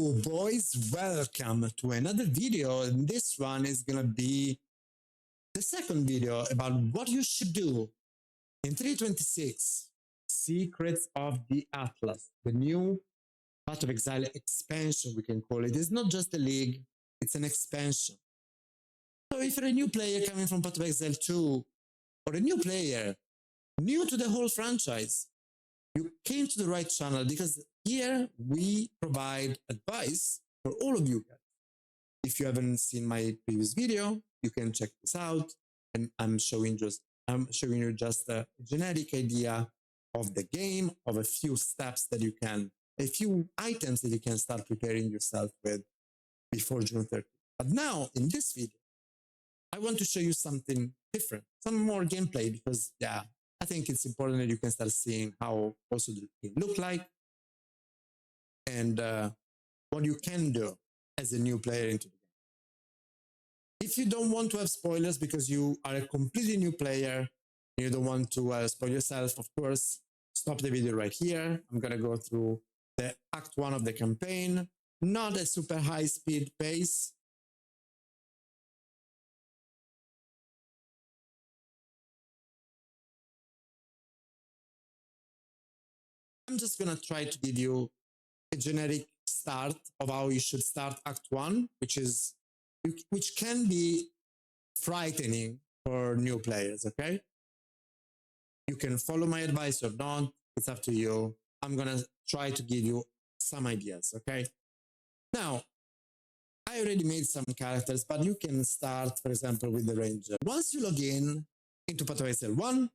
Hello boys, welcome to another video, and this one is gonna be the second video about what you should do in 3.26 Secrets of the Atlas, the new Path of Exile expansion, we can call it. It's not just a league, it's an expansion. So if you're a new player coming from Path of Exile 2, or a new player, new to the whole franchise, you came to the right channel, because here we provide advice for all of you guys. If you haven't seen my previous video, you can check this out, and I'm showing you just a generic idea of the game, of a few steps that you can, a few items that you can start preparing yourself with before June 30th. But now in this video, I want to show you something different, some more gameplay, because I think it's important that you can start seeing how also the game look like, and what you can do as a new player into the game. If you don't want to have spoilers because you are a completely new player, you don't want to spoil yourself, of course, stop the video right here. I'm going to go through the Act 1 of the campaign, not a super high speed pace. I'm just going to try to give you a generic start of how you should start Act 1, which can be frightening for new players, okay? You can follow my advice or not, it's up to you. I'm gonna try to give you some ideas, okay? Now, I already made some characters, but you can start, for example, with the Ranger. Once you log in into Path of Exile 1,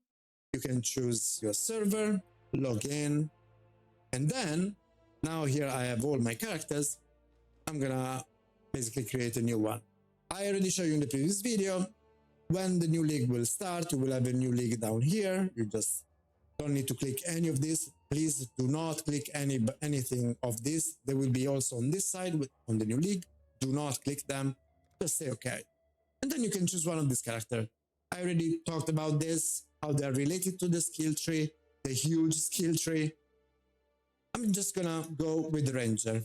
you can choose your server, log in, and then, now here I have all my characters. I'm gonna basically create a new one. I already showed you in the previous video, when the new league will start, you will have a new league down here. You just don't need to click any of this. Please do not click anything of this. They will be also on this side on the new league. Do not click them. Just say okay. And then you can choose one of these characters. I already talked about this, how they are related to the skill tree, the huge skill tree. I'm just gonna go with the Ranger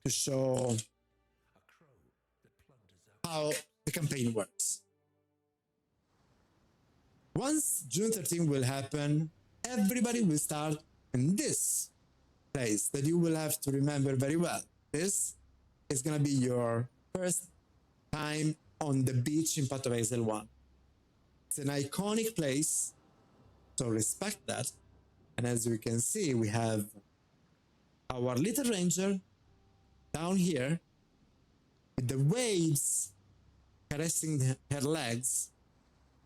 to show how the campaign works. Once June 13 will happen, everybody will start in this place that you will have to remember very well. This is going to be your first time on the beach in Path of Exile 1. It's an iconic place, so respect that. And as you can see, we have our little Ranger down here with the waves caressing her legs,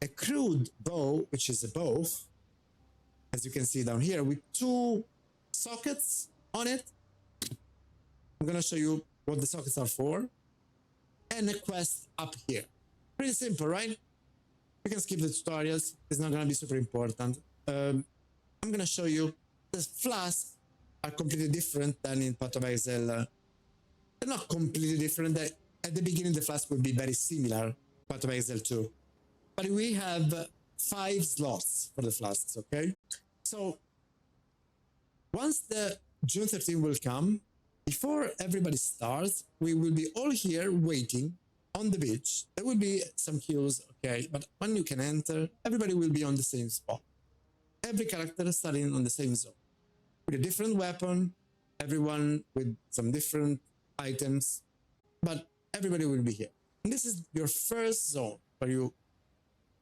a crude bow, which is a bow, as you can see down here, with 2 sockets on it. I'm going to show you what the sockets are for, and a quest up here. Pretty simple, right? You can skip the tutorials. It's not going to be super important. I'm going to show you the flasks are completely different than in Path of Exile. They're not completely different. At the beginning, the flask will be very similar to Path of Exile 2. But we have 5 slots for the flasks, okay? So once the June 13 will come, before everybody starts, we will be all here waiting on the beach. There will be some queues, okay? But when you can enter, everybody will be on the same spot. Every character starting on the same zone, with a different weapon, everyone with some different items, but everybody will be here. And this is your first zone where you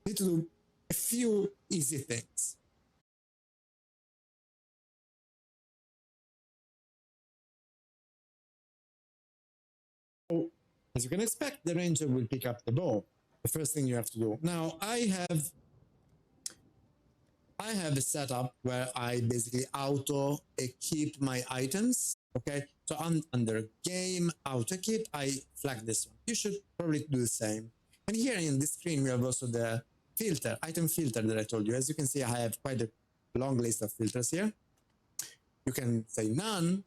need to do a few easy things. So, as you can expect, the Ranger will pick up the bow. The first thing you have to do. Now, I have a setup where I basically auto keep my items. Okay, so under game auto keep, I flag this one. You should probably do the same. And here in this screen, we have also the filter, item filter that I told you. As you can see, I have quite a long list of filters here. You can say none,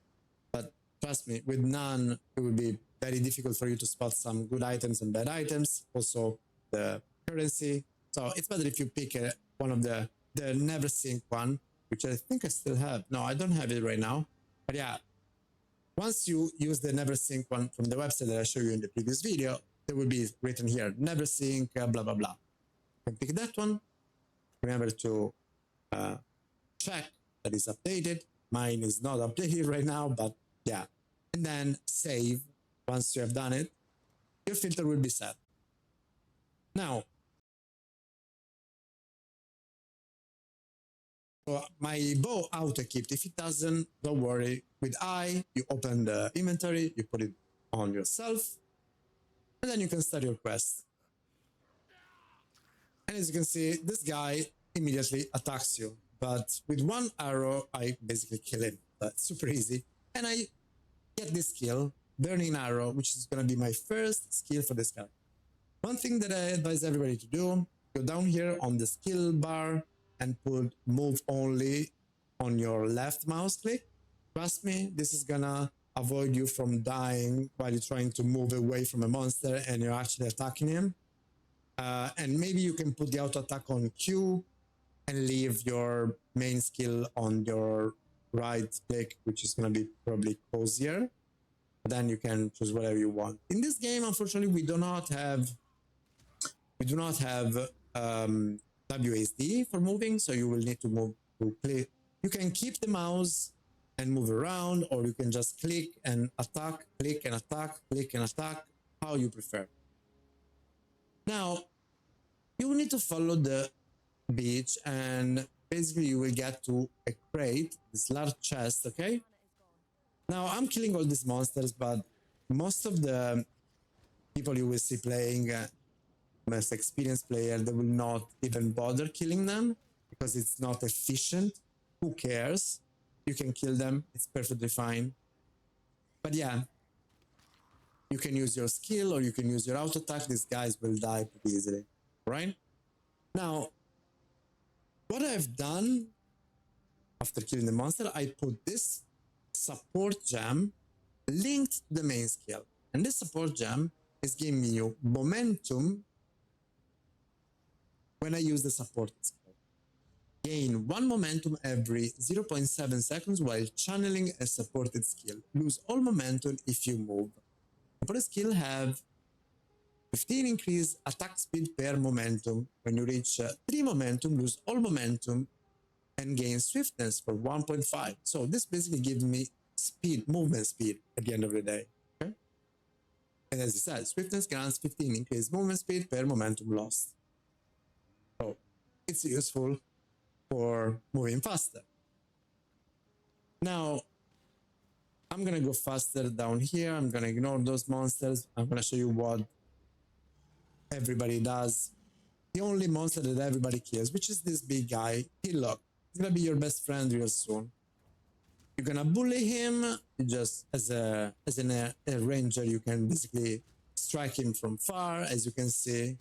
but trust me, with none, it will be very difficult for you to spot some good items and bad items. Also, the currency. So it's better if you pick one of the never sync one, which I think I still have. No, I don't have it right now. But yeah, Once you use the never sync one from the website that I showed you in the previous video, there will be written here, never sync, blah, blah, blah. You can pick that one. Remember to check that it's updated. Mine is not updated right now, but yeah. And then save. Once you have done it, your filter will be set. Now, so my bow auto-equipped. If it doesn't, don't worry. With I, you open the inventory, you put it on yourself, and then you can start your quest. And as you can see, this guy immediately attacks you. But with one arrow, I basically kill him. That's super easy. And I get this skill, Burning Arrow, which is going to be my first skill for this guy. One thing that I advise everybody to do, go down here on the skill bar and put move only on your left mouse click. Trust me, this is going to avoid you from dying while you're trying to move away from a monster and you're actually attacking him. And maybe you can put the auto attack on Q and leave your main skill on your right click, which is going to be probably cozier. Then you can choose whatever you want. In this game, unfortunately, we do not have WASD for moving, so you will need to move to click. You can keep the mouse and move around, or you can just click and attack, click and attack, click and attack, how you prefer. Now, you will need to follow the beach, and basically you will get to a crate, this large chest, okay? Now, I'm killing all these monsters, but most of the people you will see playing, most experienced player, they will not even bother killing them because it's not efficient. Who cares? You can kill them. It's perfectly fine. But yeah, you can use your skill or you can use your auto attack. These guys will die pretty easily, right? Now, what I've done after killing the monster, I put this support gem linked to the main skill. And this support gem is giving you momentum when I use the support skill. Gain 1 momentum every 0.7 seconds while channeling a supported skill. Lose all momentum if you move. Support skill have 15 increase attack speed per momentum. When you reach 3 momentum, lose all momentum and gain swiftness for 1.5. So this basically gives me speed, movement speed at the end of the day. Okay? And as I said, swiftness grants 15 increased movement speed per momentum lost. So it's useful for moving faster. Now, I'm going to go faster down here. I'm going to ignore those monsters. I'm going to show you what everybody does. The only monster that everybody kills, which is this big guy, Hillock. He's going to be your best friend real soon. You're going to bully him. You just, as a ranger, you can basically strike him from far, as you can see.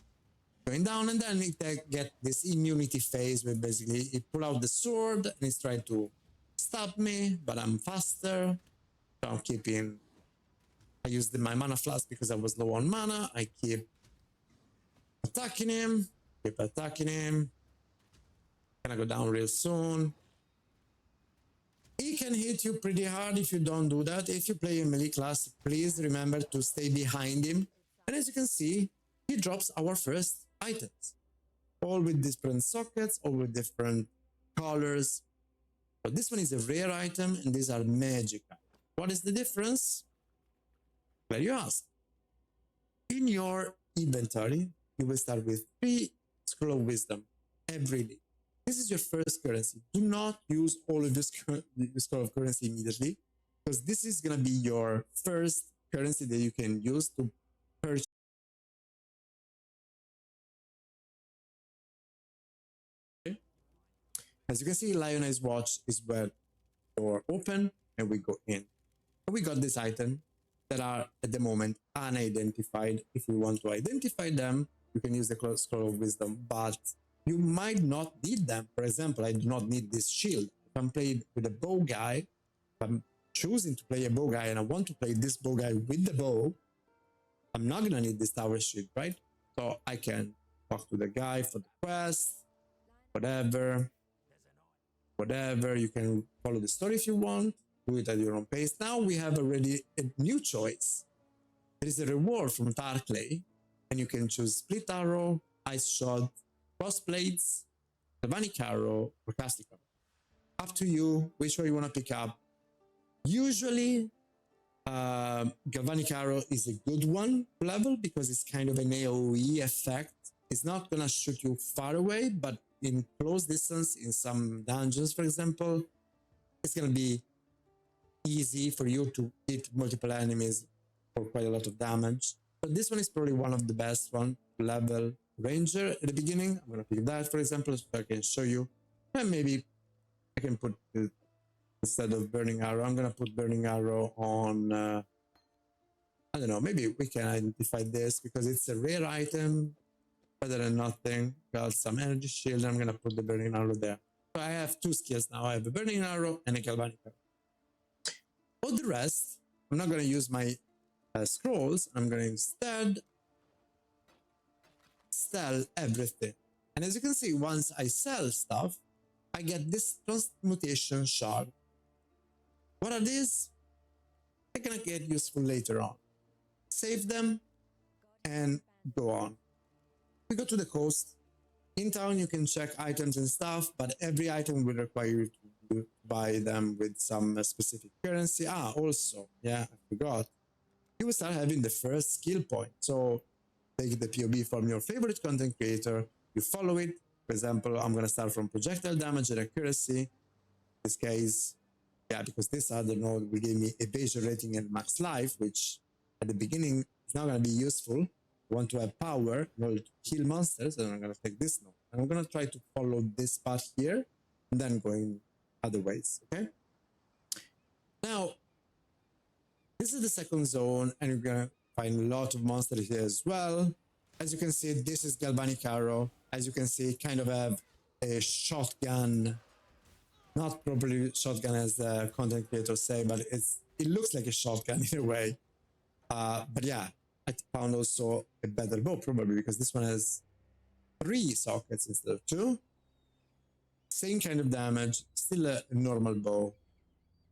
Going down, and then it get this immunity phase where basically he pull out the sword and he's trying to stop me, but I'm faster. So I'm keeping, I used my mana flask because I was low on mana. I keep attacking him, keep attacking him. Gonna go down real soon. He can hit you pretty hard if you don't do that. If you play a melee class, please remember to stay behind him. And as you can see, he drops our first items, all with different sockets, all with different colors. But this one is a rare item and these are magic items. What is the difference? Well, you ask. In your inventory, you will start with 3 Scroll of Wisdom every day. This is your first currency. Do not use all of this Scroll of Currency immediately, because this is going to be your first currency that you can use to purchase. As you can see, Lioness Watch is where door open and we go in. And we got this item that are at the moment unidentified. If you want to identify them, you can use the Scroll of Wisdom, but you might not need them. For example, I do not need this shield. If I'm playing with a bow guy, if I'm choosing to play a bow guy and I want to play this bow guy with the bow, I'm not gonna need this tower shield, right? So I can talk to the guy for the quest, whatever. You can follow the story if you want. do it at your own pace. Now we have already a new choice. There is a reward from Tarkley, and you can choose Split Arrow, Ice Shot, Cross Blades, Galvanic Arrow, or Castic Arrow. Up to you which one you want to pick up. Usually, Galvanic Arrow is a good one to level because it's kind of an AoE effect. It's not going to shoot you far away, but in close distance, in some dungeons, for example, it's going to be easy for you to hit multiple enemies for quite a lot of damage. But this one is probably one of the best one to level Ranger at the beginning. I'm going to pick that, for example, so I can show you. And maybe I can put it instead of Burning Arrow. I'm going to put Burning Arrow on, I don't know, maybe we can identify this because it's a rare item, better than nothing. Got some energy shield. I'm going to put the Burning Arrow there. So I have two skills now. I have a Burning Arrow and a Galvanic Arrow. For the rest, I'm not going to use my scrolls. I'm going to instead sell everything. And as you can see, once I sell stuff, I get this transmutation shard. What are these? They're going to get useful later on. Save them and go on. We go to the coast. In town, you can check items and stuff, but every item will require you to buy them with some specific currency. Also, yeah, I forgot. You will start having the first skill point. So take the POB from your favorite content creator, you follow it. For example, I'm going to start from projectile damage and accuracy. In this case, yeah, because this other node will give me evasion rating and max life, which at the beginning is not going to be useful. I want to have power in order to kill monsters, and I'm going to take this node. And I'm going to try to follow this path here, and then going other ways, okay? Now, this is the second zone, and you're going to find a lot of monsters here as well. As you can see, this is Galvanic Arrow. As you can see, kind of have a shotgun, not properly shotgun as the content creators say, but it looks like a shotgun in a way. But yeah, I found also a better bow probably because this one has 3 sockets instead of 2. Same kind of damage, still a normal bow.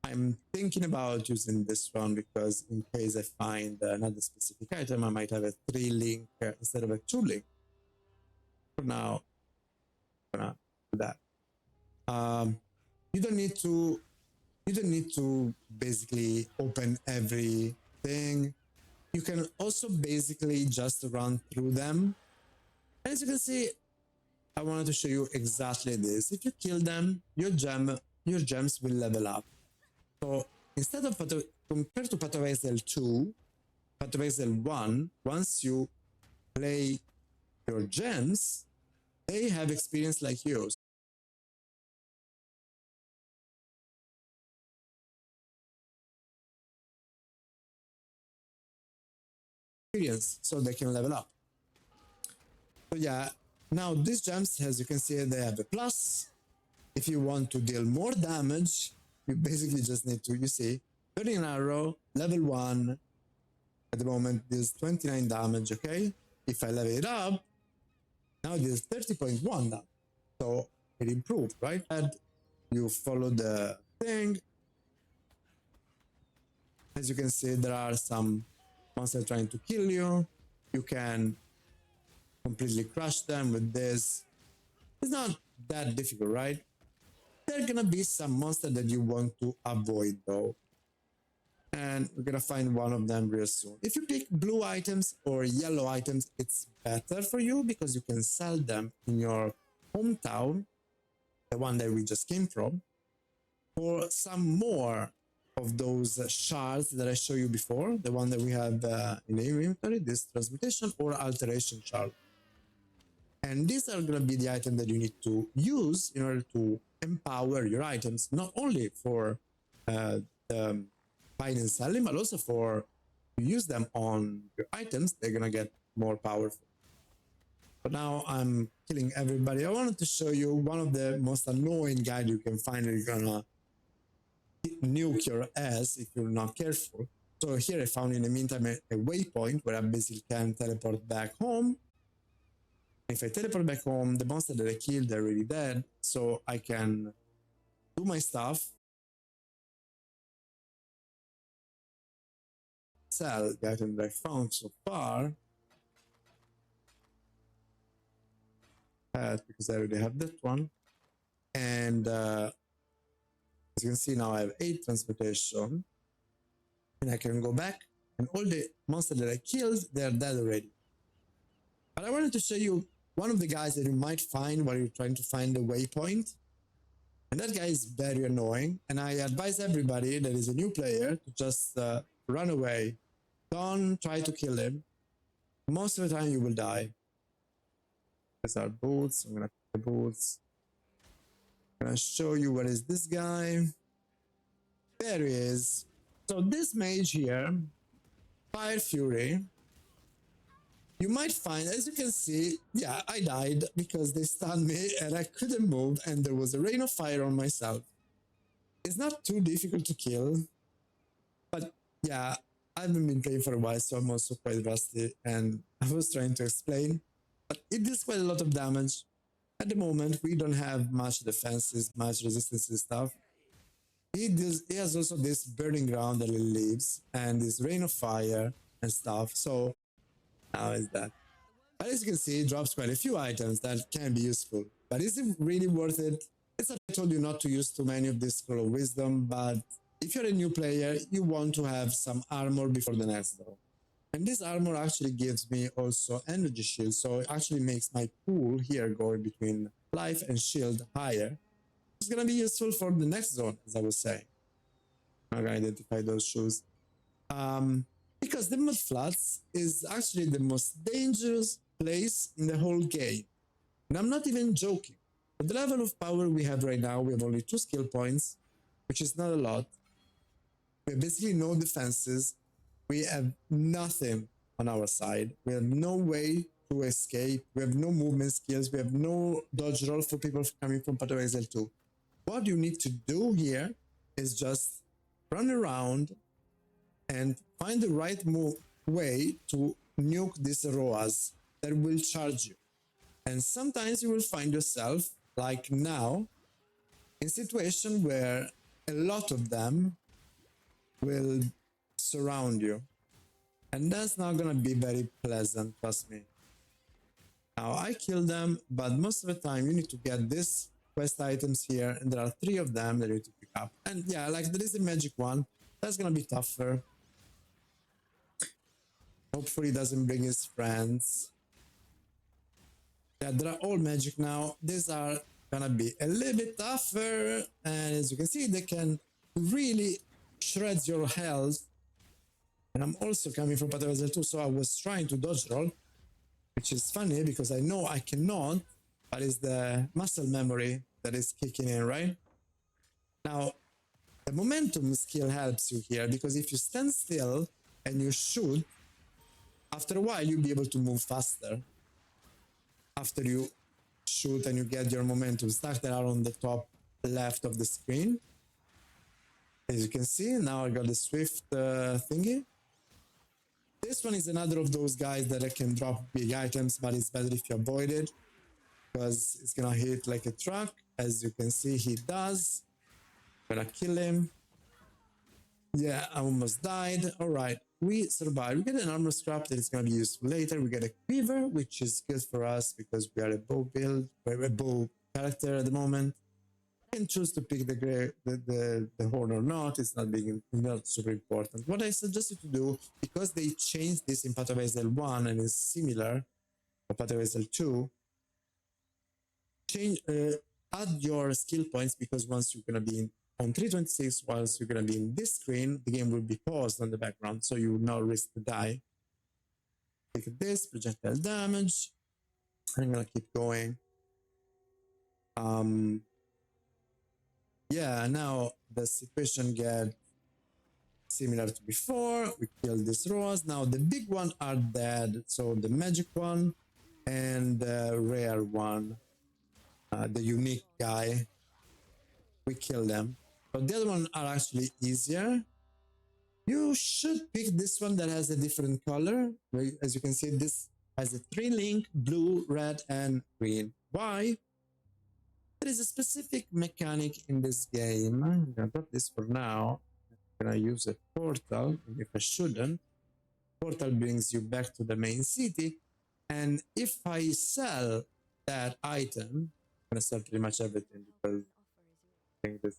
I'm thinking about using this one because in case I find another specific item, I might have a 3 link instead of a 2 link. For now, I'm gonna do that. You don't need to basically open everything. You can also basically just run through them. And as you can see, I wanted to show you exactly this. If you kill them, your gems will level up. So instead of compared to Path of Exile 2, Path of Exile 1, once you play your gems, they have experience like yours. So they can level up. So yeah, now these gems, as you can see, they have a plus. If you want to deal more damage, you basically just need to, you see, Burning Arrow, level 1, at the moment deals 29 damage, okay? If I level it up, now it deals 30.1 damage. So it improved, right? And you follow the thing. As you can see, there are some monsters trying to kill you. You can completely crush them with this. It's not that difficult, right? There are gonna be some monsters that you want to avoid though. And we're gonna find one of them real soon. If you pick blue items or yellow items, it's better for you because you can sell them in your hometown, the one that we just came from, for some more of those shards that I showed you before, the one that we have in the inventory, this transmutation or alteration shard. And these are going to be the items that you need to use in order to empower your items, not only for the buying and selling, but also for you use them on your items, they're going to get more powerful. But now I'm killing everybody. I wanted to show you one of the most annoying guys you can find. You're going to nuke your ass if you're not careful. So here I found in the meantime a waypoint where I basically can teleport back home. If I teleport back home, the monster that I killed are already dead, so I can do my stuff sell the item that I found so far. Because I already have that one. And as you can see now, I have 8 transportation. And I can go back, and all the monsters that I killed, they're dead already. But I wanted to show you one of the guys that you might find while you're trying to find the waypoint. And that guy is very annoying. And I advise everybody that is a new player to just run away. Don't try to kill him. Most of the time you will die. These are boots. I'm gonna pick the boots. I'm gonna show you what is this guy. There he is. So this mage here, Fire Fury, you might find, as you can see, yeah, I died because they stunned me and I couldn't move and there was a rain of fire on myself. It's not too difficult to kill, but yeah, I haven't been playing for a while, so I'm also quite rusty and I was trying to explain, but it does quite a lot of damage. At the moment, we don't have much defenses, much resistance and stuff. He has also this burning ground that he leaves and this rain of fire and stuff. So how is that? But as you can see, it drops quite a few items that can be useful. But is it really worth it? It's I told you not to use too many of this Scroll of Wisdom, but if you're a new player, you want to have some armor before the next draw. And this armor actually gives me also energy shield, so it actually makes my pool here going between life and shield higher. It's gonna be useful for the next zone, as I was saying. I'm gonna identify those shoes. Because the mud flats is actually the most dangerous place in the whole game. And I'm not even joking. At the level of power we have right now, we have only 2 skill points, which is not a lot. We have basically no defenses. We have nothing on our side. We have no way to escape. We have no movement skills. We have no dodge roll for people coming from Path of Exile 2. What you need to do here is just run around and find the right way to nuke these ROAs that will charge you. And sometimes you will find yourself, like now, in a situation where a lot of them will surround you. And that's not gonna be very pleasant, trust me. Now I kill them, but most of the time you need to get this quest items here, and there are 3 of them that you need to pick up. And yeah, like there is a magic one, that's gonna be tougher. Hopefully he doesn't bring his friends. Yeah, they are all magic now. These are gonna be a little bit tougher, and as you can see, they can really shred your health. And I'm also coming from Path of Exile 2, so I was trying to dodge roll, which is funny because I know I cannot, but it's the muscle memory that is kicking in, right? Now, the momentum skill helps you here because if you stand still and you shoot, after a while you'll be able to move faster. After you shoot and you get your momentum stacks that are on the top left of the screen. As you can see, now I got the swift thingy. This one is another of those guys that I can drop big items, but it's better if you avoid it because it's gonna hit like a truck. As you can see, he does. Gonna kill him. Yeah, I almost died. All right, we survived. We get an armor scrap that is gonna be useful later. We get a quiver, which is good for us because we are a bow build, a bow character at the moment. You can choose to pick the horn or not. It's not super important. What I suggest you to do, because they changed this in Path of Exile 1 and is similar to Path of Exile 2, add your skill points, because once you're gonna be on 326, whilst you're gonna be in this screen, the game will be paused on the background, so you will not risk to die. Look at this, projectile damage. I'm gonna keep going. Yeah, now the situation gets similar to before. We kill these rows. Now the big one are dead. So the magic one and the rare one, the unique guy, we kill them. But the other one are actually easier. You should pick this one that has a different color. As you can see, this has a 3-link, blue, red, and green. Why? There is a specific mechanic in this game. I'm gonna drop this for now. I'm gonna use a portal, if I shouldn't. portal brings you back to the main city. And if I sell that item, I'm gonna sell pretty much everything because I think this.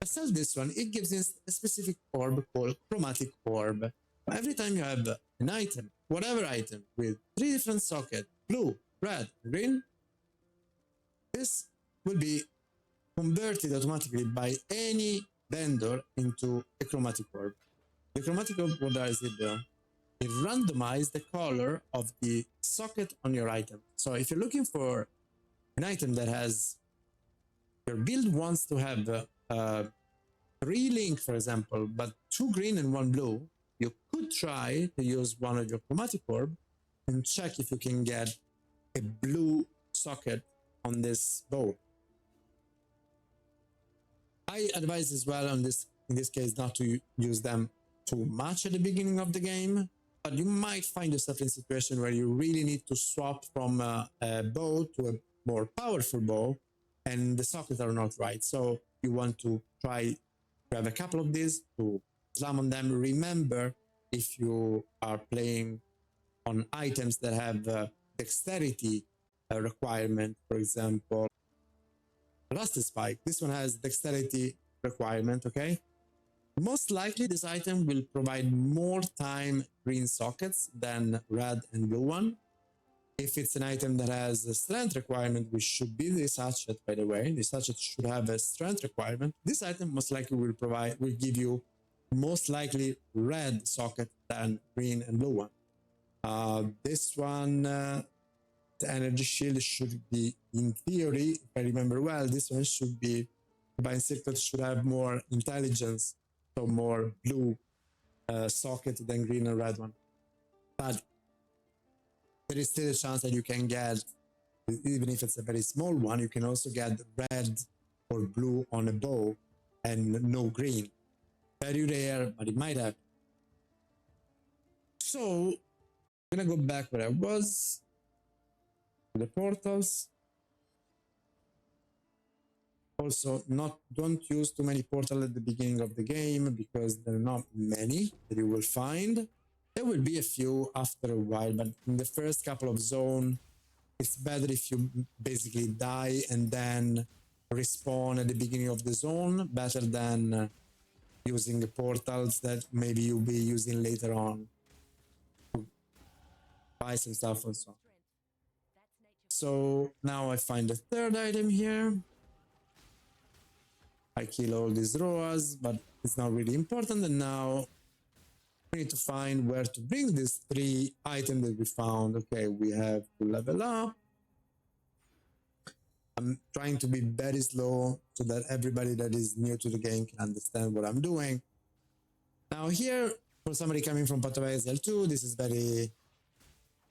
I sell this one, it gives us a specific orb called chromatic orb. Every time you have an item, whatever item, with 3 different sockets, blue, red, green, this will be converted automatically by any vendor into a chromatic orb. The chromatic orb, what does it do? It randomizes the color of the socket on your item. So if you're looking for an item that has, your build wants to have 3 link, for example, but 2 green and 1 blue, you could try to use one of your chromatic orb and check if you can get a blue socket on this bow. I advise as well on this, in this case, not to use them too much at the beginning of the game, but you might find yourself in a situation where you really need to swap from a bow to a more powerful bow, and the sockets are not right. So you want to try to have a couple of these to slam on them. Remember, if you are playing on items that have dexterity requirement, for example, Rusty Spike, this one has dexterity requirement, okay? Most likely this item will provide more time green sockets than red and blue one. If it's an item that has a strength requirement, which should be this hatchet, by the way, this hatchet should have a strength requirement. This item most likely will give you most likely red socket than green and blue one. This one, the energy shield should be, in theory, if I remember well, this one should be, by circuit should have more intelligence, so more blue socket than green and red one. But there is still a chance that you can get, even if it's a very small one, you can also get red or blue on a bow and no green. Very rare, but it might happen. So I'm gonna go back where I was. The portals. Also, don't use too many portals at the beginning of the game because there are not many that you will find. There will be a few after a while, but in the first couple of zones, it's better if you basically die and then respawn at the beginning of the zone, better than using the portals that maybe you'll be using later on to buy some stuff and so on. So now I find the third item here. I kill all these roas, but it's not really important. And now we need to find where to bring these 3 items that we found. Okay, we have to level up. I'm trying to be very slow so that everybody that is new to the game can understand what I'm doing. Now here, for somebody coming from Path of Exile 2, this is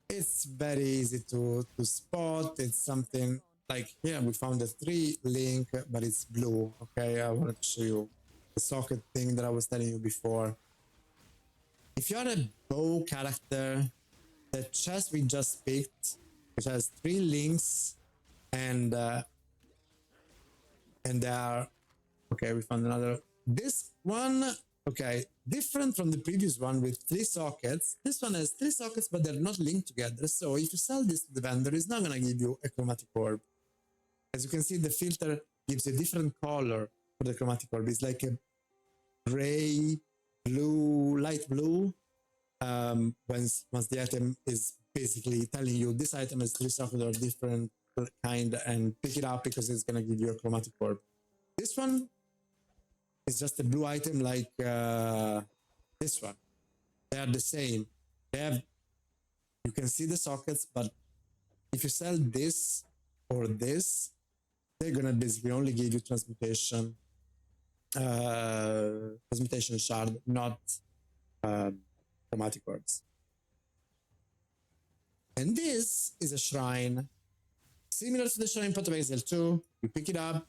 it's very easy to spot. It's something like here we found a 3 link, but it's blue. Okay, I wanted to show you the socket thing that I was telling you before. If you're a bow character, the chest we just picked, which has 3 links, and there are, okay, we found another. This one, okay, different from the previous one with 3 sockets. This one has 3 sockets, but they're not linked together. So if you sell this to the vendor, it's not gonna give you a chromatic orb. As you can see, the filter gives a different color for the chromatic orb. It's like a gray, blue, light blue. Once the item is basically telling you this item is 3 sockets or different kind, and pick it up because it's gonna give you a chromatic orb. This one is just a blue item like this one. They are the same. They have, you can see the sockets, but if you sell this or this, they're gonna basically only give you transmutation shard, not chromatic orbs. And this is a shrine similar to the shrine Path of Exile 2. You pick it up,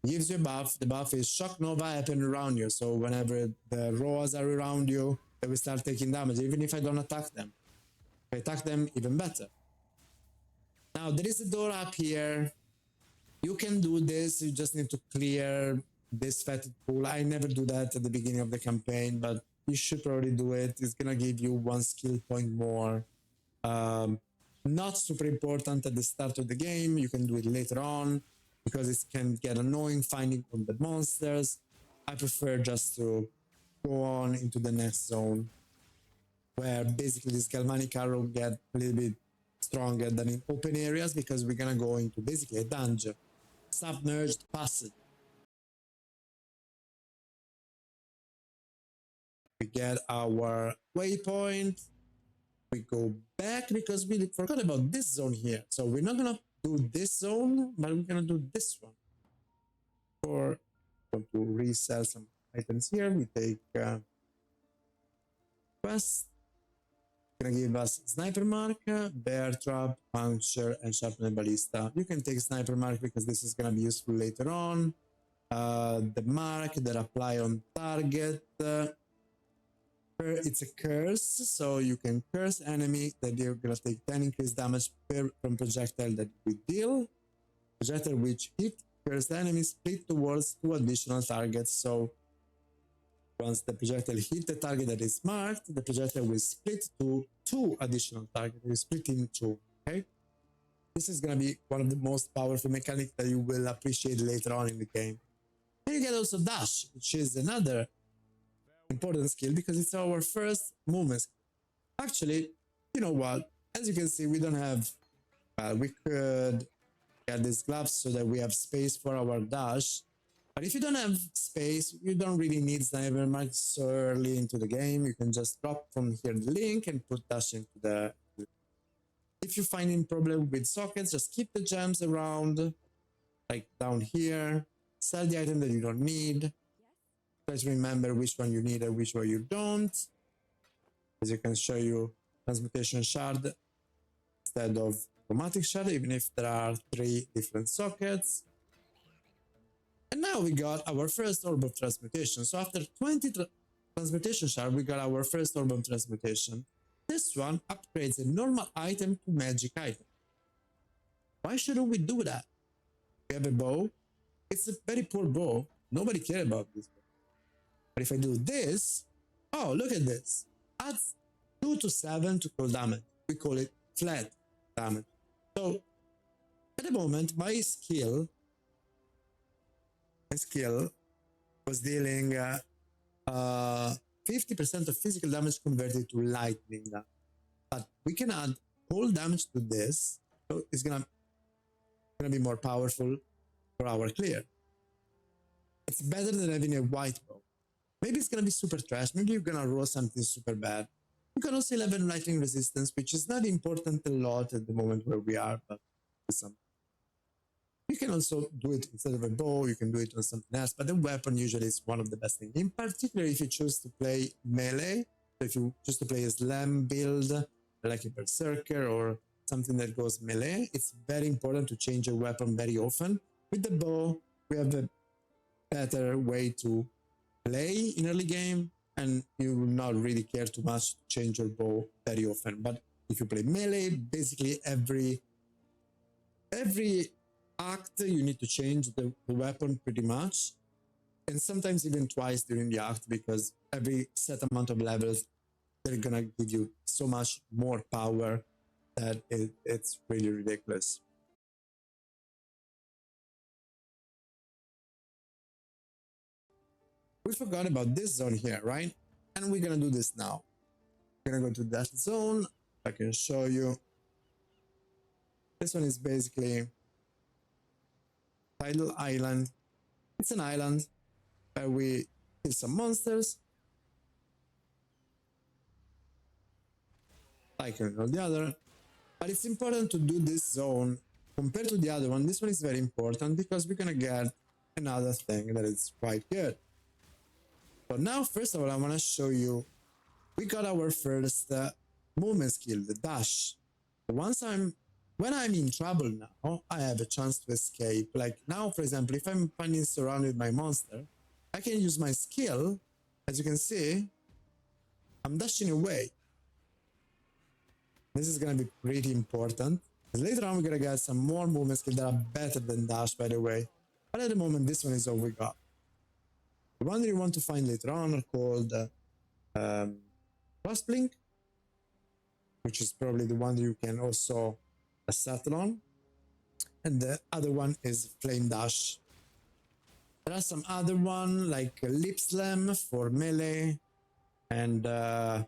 gives you a buff. The buff is shock nova happen around you. So whenever the roas are around you, they will start taking damage, even if I don't attack them. If I attack them, even better. Now there is a door up here. You can do this. You just need to clear this fetid pool. I never do that at the beginning of the campaign, but you should probably do it. It's gonna give you one skill point more. Not super important at the start of the game. You can do it later on because it can get annoying finding all the monsters. I prefer just to go on into the next zone where basically this galvanic arrow get a little bit stronger than in open areas because we're gonna go into basically a dungeon, submerged passage. We get our waypoint. We go back because we forgot about this zone here. So we're not gonna do this zone, but we're gonna do this one. For want to resell some items here, we take quest. Gonna give us sniper mark, bear trap, puncture, and sharpened ballista. You can take sniper mark because this is gonna be useful later on. The mark that apply on target. It's a curse, so you can curse enemy that you're gonna take 10 increased damage per from projectile that we deal. Projectile which hit cursed enemies split towards 2 additional targets. So once the projectile hit the target that is marked, the projectile will split to 2 additional targets. It will split in 2. Okay, this is gonna be one of the most powerful mechanics that you will appreciate later on in the game. And you get also dash, which is another important skill because it's our first movement. Actually, you know what? As you can see, we don't have. We could get these gloves so that we have space for our dash. But if you don't have space, you don't really need sniper mark so early into the game. You can just drop from here the link and put dash into the. If you're finding problem with sockets, just keep the gems around, like down here. Sell the item that you don't need. Try to remember which one you need and which one you don't. As you can show you transmutation shard instead of chromatic shard, even if there are 3 different sockets. And now we got our first orb of transmutation. So after 20 transmutation shard, we got our first orb of transmutation. This one upgrades a normal item to magic item. Why shouldn't we do that? We have a bow. It's a very poor bow. Nobody cares about this bow. But if I do this, oh, look at this. Adds 2 to 7 to cold damage. We call it flat damage. So at the moment, my skill was dealing 50% of physical damage converted to lightning. But we can add cold damage to this, so it's gonna be more powerful for our clear. It's better than having a white bow. Maybe it's gonna be super trash. Maybe you're gonna roll something super bad. You can also 11 lightning resistance, which is not important a lot at the moment where we are, but some. You can also do it instead of a bow, you can do it on something else, but the weapon usually is one of the best things. In particular, if you choose to play melee, so if you choose to play a slam build, like a berserker or something that goes melee, it's very important to change your weapon very often. With the bow, we have a better way to play in early game, and you will not really care too much to change your bow very often. But if you play melee, basically every act you need to change the weapon pretty much, and sometimes even twice during the act, because every set amount of levels they're gonna give you so much more power that it's really ridiculous. We forgot about this zone here, right? And we're gonna do this now. We're gonna go to that zone. I can show you. This one is basically Tidal Island. It's an island where we kill some monsters, like or the other. But it's important to do this zone compared to the other one. This one is very important because we're gonna get another thing that is quite good. But now, first of all, I want to show you, we got our first movement skill, the dash. When I'm in trouble now, I have a chance to escape. Like now, for example, if I'm finding surrounded by monster, I can use my skill. As you can see, I'm dashing away. This is going to be pretty important. Later on, we're going to get some more movement skills that are better than dash, by the way. But at the moment, this one is all we got. The one that you want to find later on are called Frost Blink, which is probably the one that you can also settle on. And the other one is Flame Dash. There are some other one like Lip Slam for melee, and I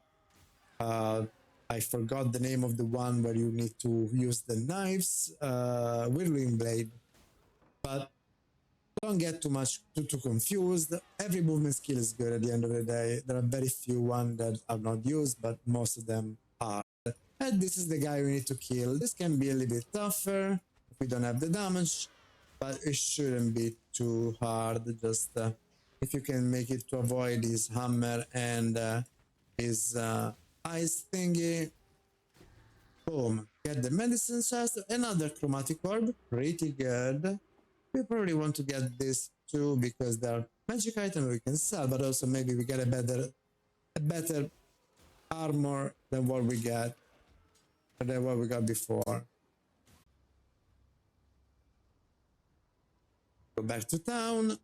forgot the name of the one where you need to use the knives, Whirling Blade. But don't get too confused. Every movement skill is good at the end of the day. There are very few ones that are not used, but most of them are. And this is the guy we need to kill. This can be a little bit tougher if we don't have the damage, but it shouldn't be too hard. Just if you can make it to avoid his hammer and his ice thingy. Boom. Get the medicine chest. Another chromatic orb. Pretty good. We probably want to get this too because they're magic items we can sell, but also maybe we get a better armor than what we got before. Go back to town.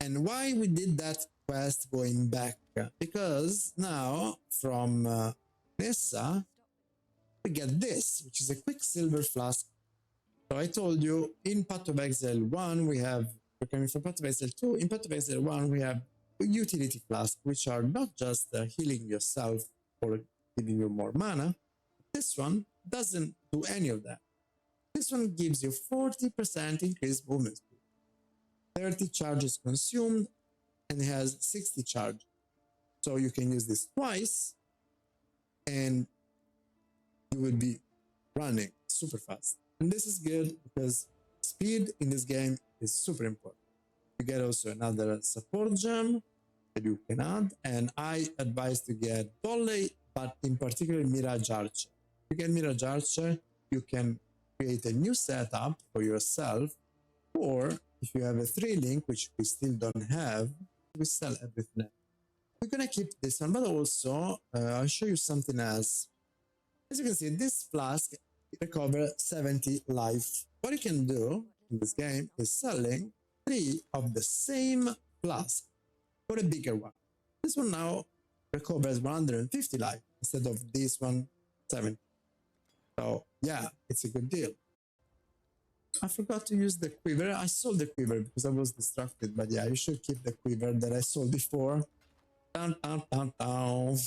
And why we did that quest going back? Because now from Nissa we get this, which is a Quicksilver Flask. So I told you in Path of Exile 1 we have, we're coming from Path of Exile 2, in Path of Exile 1 we have utility flasks, which are not just healing yourself or giving you more mana. This one doesn't do any of that. This one gives you 40% increased movement speed, 30 charges consumed, and it has 60 charge. So you can use this twice and you will be running super fast. And this is good because speed in this game is super important. You get also another support gem that you can add, and I advise to get Volley, but in particular Mirage Archer. If you get Mirage Archer, you can create a new setup for yourself, or if you have a 3-link, which we still don't have, we sell everything. We're gonna keep this one, but also I'll show you something else. As you can see, this flask recovers 70 life. What you can do in this game is selling 3 of the same flask for a bigger one. This one now recovers 150 life instead of this one 70. So yeah, it's a good deal. I forgot to use the quiver. I sold the quiver because I was distracted, but yeah, you should keep the quiver that I sold before. Down, down, down, down.